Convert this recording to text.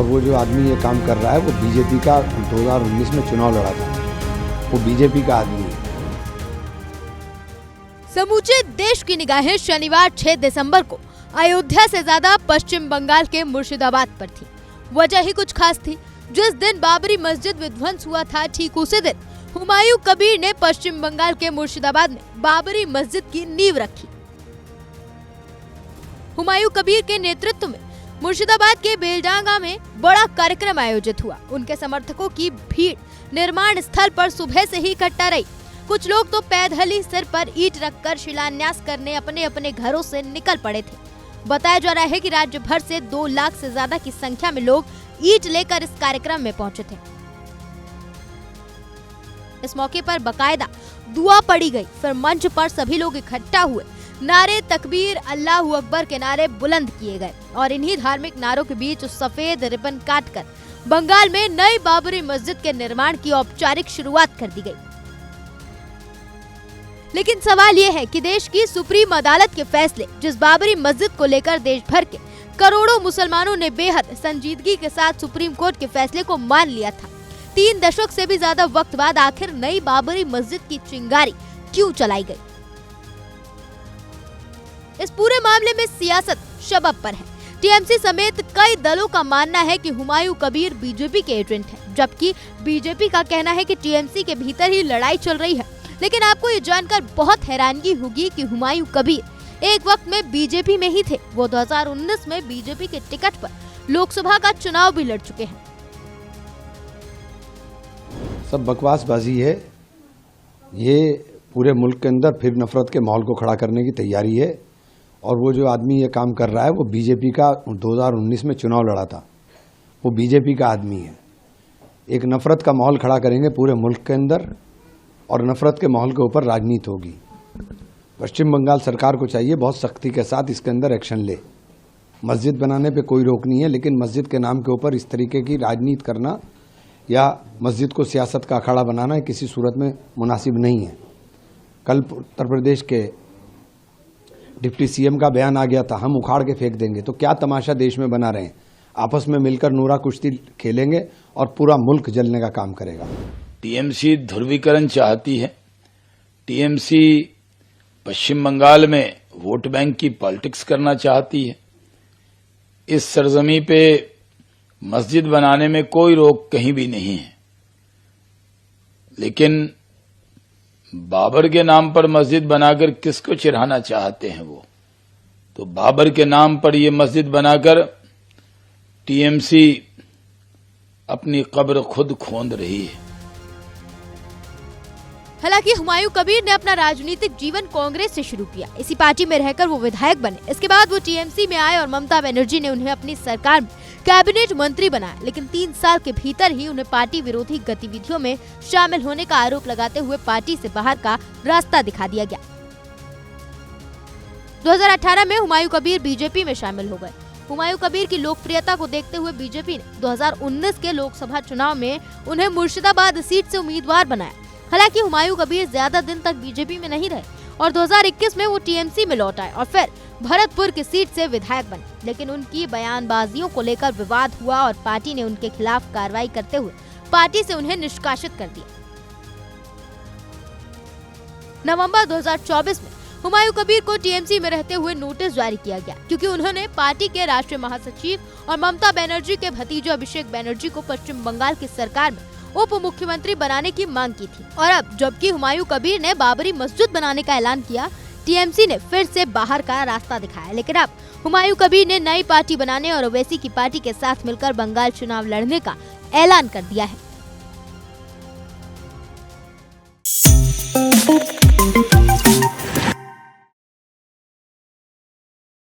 और वो जो आदमी ये काम कर रहा है वो बीजेपी का 2019 में चुनाव लड़ा था, वो बीजेपी का आदमी है। समूचे देश की निगाहें शनिवार 6 दिसंबर को अयोध्या से ज्यादा पश्चिम बंगाल के मुर्शिदाबाद पर थी। वजह ही कुछ खास थी। जिस दिन बाबरी मस्जिद विध्वंस हुआ था, ठीक उसी दिन हुमायूं कबीर ने पश्चिम बंगाल के मुर्शिदाबाद में बाबरी मस्जिद की नींव रखी। हुमायूं कबीर के नेतृत्व में मुर्शिदाबाद के बेलडांगा में बड़ा कार्यक्रम आयोजित हुआ। उनके समर्थकों की भीड़ निर्माण स्थल पर सुबह से ही इकट्ठा रही। कुछ लोग तो पैदल ही सिर पर ईंट रखकर शिलान्यास करने अपने अपने घरों से निकल पड़े थे। बताया जा रहा है कि राज्य भर से 2 लाख से ज्यादा की संख्या में लोग ईंट लेकर इस कार्यक्रम में पहुंचे थे। इस मौके पर बकायदा दुआ पड़ी गई। फिर मंच पर सभी लोग इकट्ठा हुए। नारे तकबीर, अल्लाहू अकबर के नारे बुलंद किए गए और इन्हीं धार्मिक नारों के बीच सफेद रिबन काटकर बंगाल में नई बाबरी मस्जिद के निर्माण की औपचारिक शुरुआत कर दी गई। लेकिन सवाल ये है कि देश की सुप्रीम अदालत के फैसले, जिस बाबरी मस्जिद को लेकर देश भर के करोड़ों मुसलमानों ने बेहद संजीदगी के साथ सुप्रीम कोर्ट के फैसले को मान लिया था, 3 दशक से भी ज्यादा वक्त बाद आखिर नई बाबरी मस्जिद की चिंगारी क्यों चलाई गई? इस पूरे मामले में सियासत शबब पर है। टीएमसी समेत कई दलों का मानना है कि हुमायूं कबीर बीजेपी के एजेंट हैं, जबकि बीजेपी का कहना है कि टीएमसी के भीतर ही लड़ाई चल रही है। लेकिन आपको ये जानकर बहुत हैरानगी होगी कि हुमायूं कबीर एक वक्त में बीजेपी में ही थे। वो 2019 में बीजेपी के टिकट पर लोकसभा का चुनाव भी लड़ चुके हैं। सब बकवासबाजी है। ये पूरे मुल्क के अंदर फिर नफरत के माहौल को खड़ा करने की तैयारी है। और वो जो आदमी ये काम कर रहा है वो बीजेपी का 2019 में चुनाव लड़ा था, वो बीजेपी का आदमी है। एक नफरत का माहौल खड़ा करेंगे पूरे मुल्क के अंदर और नफरत के माहौल के ऊपर राजनीति होगी। पश्चिम बंगाल सरकार को चाहिए बहुत सख्ती के साथ इसके अंदर एक्शन ले। मस्जिद बनाने पे कोई रोक नहीं है, लेकिन मस्जिद के नाम के ऊपर इस तरीके की राजनीति करना या मस्जिद को सियासत का अखाड़ा बनाना किसी सूरत में मुनासिब नहीं है। कल उत्तर प्रदेश के डिप्टी सीएम का बयान आ गया था, हम उखाड़ के फेंक देंगे। तो क्या तमाशा देश में बना रहे हैं? आपस में मिलकर नूरा कुश्ती खेलेंगे और पूरा मुल्क जलने का काम करेगा। टीएमसी ध्रुवीकरण चाहती है। टीएमसी पश्चिम बंगाल में वोट बैंक की पॉलिटिक्स करना चाहती है। इस सरजमी पे मस्जिद बनाने में कोई रोक कहीं भी नहीं है, लेकिन बाबर के नाम पर मस्जिद बनाकर किसको चिढ़ाना चाहते हैं वो? तो बाबर के नाम पर ये मस्जिद बनाकर टीएमसी अपनी कब्र खुद खोद रही है। हालांकि हुमायूं कबीर ने अपना राजनीतिक जीवन कांग्रेस से शुरू किया। इसी पार्टी में रहकर वो विधायक बने। इसके बाद वो टीएमसी में आए और ममता बनर्जी ने उन्हें अपनी सरकार में कैबिनेट मंत्री बनाया। लेकिन 3 साल के भीतर ही उन्हें पार्टी विरोधी गतिविधियों में शामिल होने का आरोप लगाते हुए पार्टी से बाहर का रास्ता दिखा दिया गया। 2018 में हुमायूं कबीर बीजेपी में शामिल हो गए। हुमायूं कबीर की लोकप्रियता को देखते हुए बीजेपी ने 2019 के लोकसभा चुनाव में उन्हें मुर्शिदाबाद सीट से उम्मीदवार बनाया। हालांकि हुमायूं कबीर ज्यादा दिन तक बीजेपी में नहीं रहे और 2021 में वो टीएमसी में लौट आए और फिर भरतपुर की सीट से विधायक बने। लेकिन उनकी बयानबाजियों को लेकर विवाद हुआ और पार्टी ने उनके खिलाफ कार्रवाई करते हुए पार्टी से उन्हें निष्कासित कर दिया। नवंबर 2024 में हुमायूं कबीर को टीएमसी में रहते हुए नोटिस जारी किया गया, क्योंकि उन्होंने पार्टी के राष्ट्रीय महासचिव और ममता बनर्जी के भतीजे अभिषेक बनर्जी को पश्चिम बंगाल की सरकार में उप मुख्यमंत्री बनाने की मांग की थी। और अब जबकि हुमायूं कबीर ने बाबरी मस्जिद बनाने का ऐलान किया, टीएमसी ने फिर से बाहर का रास्ता दिखाया। लेकिन अब हुमायूं कबीर ने नई पार्टी बनाने और ओवैसी की पार्टी के साथ मिलकर बंगाल चुनाव लड़ने का ऐलान कर दिया है।